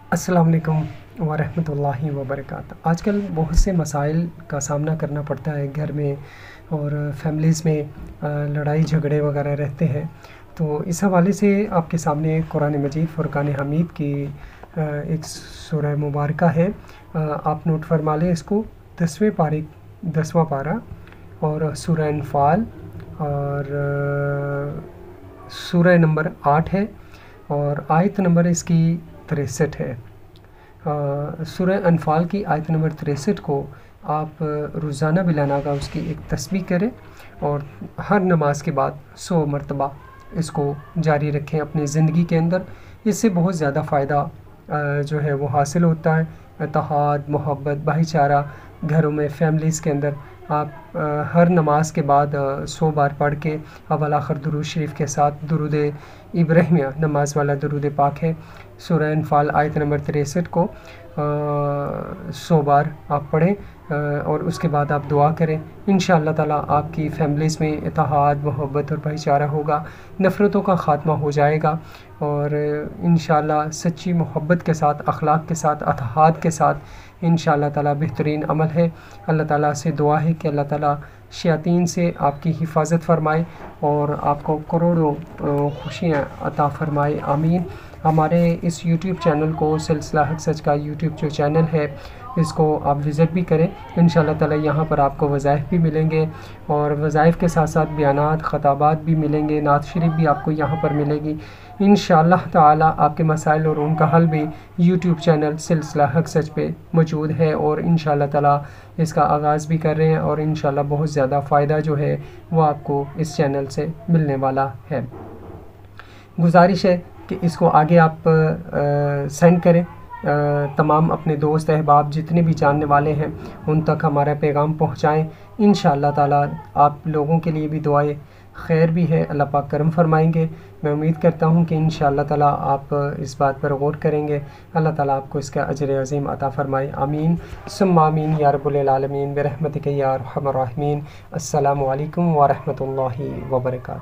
अस्सलाम वालेकुम वरहमतुल्लाहि वबरकातुहू। आजकल बहुत से मसाइल का सामना करना पड़ता है घर में और फैमिलीज़ में, लड़ाई झगड़े वगैरह रहते हैं। तो इस हवाले से आपके सामने कुरान मजीद फुरकान हमीद की एक सूरह मुबारका है। आप नोट फरमा लें इसको। 10वें पारे 10वां पारा और सूरह अनफाल और सूरह नंबर 8 है और आयत नंबर इसकी 63 है। सूरह अनफाल की आयत नंबर 63 को आप रोज़ाना बिलाना का उसकी एक तस्बीह करें और हर नमाज के बाद 100 मरतबा इसको जारी रखें अपनी ज़िंदगी के अंदर। इससे बहुत ज़्यादा फ़ायदा जो है वो हासिल होता है। इत्तेहाद, मोहब्बत, भाईचारा घरों में, फैमिलीज़ के अंदर आप हर नमाज के बाद 100 बार पढ़ के अव्वल आखिर दुरूद शरीफ के साथ दुरूद इब्राहिमिया नमाज वाला दुरूद पाक है। सूरह अनफाल आयत नंबर 63 को 100 बार आप पढ़ें और उसके बाद आप दुआ करें। इंशाअल्लाह ताला आपकी फ़ैमिलीज़ में इत्तेहाद, मोहब्बत और भाईचारा होगा, नफ़रतों का ख़ात्मा हो जाएगा और इंशाअल्लाह सच्ची मोहब्बत के साथ, अखलाक के साथ, इत्तेहाद के साथ इंशाअल्लाह ताला बेहतरीन अमल है। अल्लाह ताला से दुआ है कि अल्लाह ताला शयातीन से आपकी हिफाजत फरमाए और आपको करोड़ों खुशियाँ अता फरमाए, आमीन। हमारे इस यूट्यूब चैनल को, सिलसिला हक सच का यूट्यूब जो चैनल है, इसको आप विज़िट भी करें। इंशाअल्लाह ताला यहाँ पर आपको वज़ाइफ भी मिलेंगे और वज़ाइफ के साथ साथ बयानात, ख़ताबात भी मिलेंगे, नात शरीफ भी आपको यहाँ पर मिलेगी। इंशाअल्लाह ताला आपके मसाइल और उनका हल भी यूट्यूब चैनल सिलसिला हक सच पे मौजूद है और इंशाअल्लाह ताला इसका आगाज़ भी कर रहे हैं और इंशाअल्लाह बहुत ज़्यादा फ़ायदा जो है वो आपको इस चैनल से मिलने वाला है। गुजारिश है कि इसको आगे आप सेंड करें, तमाम अपने दोस्त अहबाब जितने भी जानने वाले हैं उन तक हमारा पैगाम पहुँचाएँ। इंशाअल्लाह ताला आप लोगों के लिए भी दुआएं खैर भी है, अल्लाह पाक करम फरमाएंगे। मैं उम्मीद करता हूँ कि इंशाअल्लाह ताला आप इस बात पर गौर करेंगे। अल्लाह ताला आपको इसका अजर अज़ीम अता फरमाए, आमीन सुम्मा आमीन या रब्बुल आलमीन बिरहमतिक या अरहमर राहिमीन। अस्सलामु अलैकुम व रहमतुल्लाहि व बरकातुहू।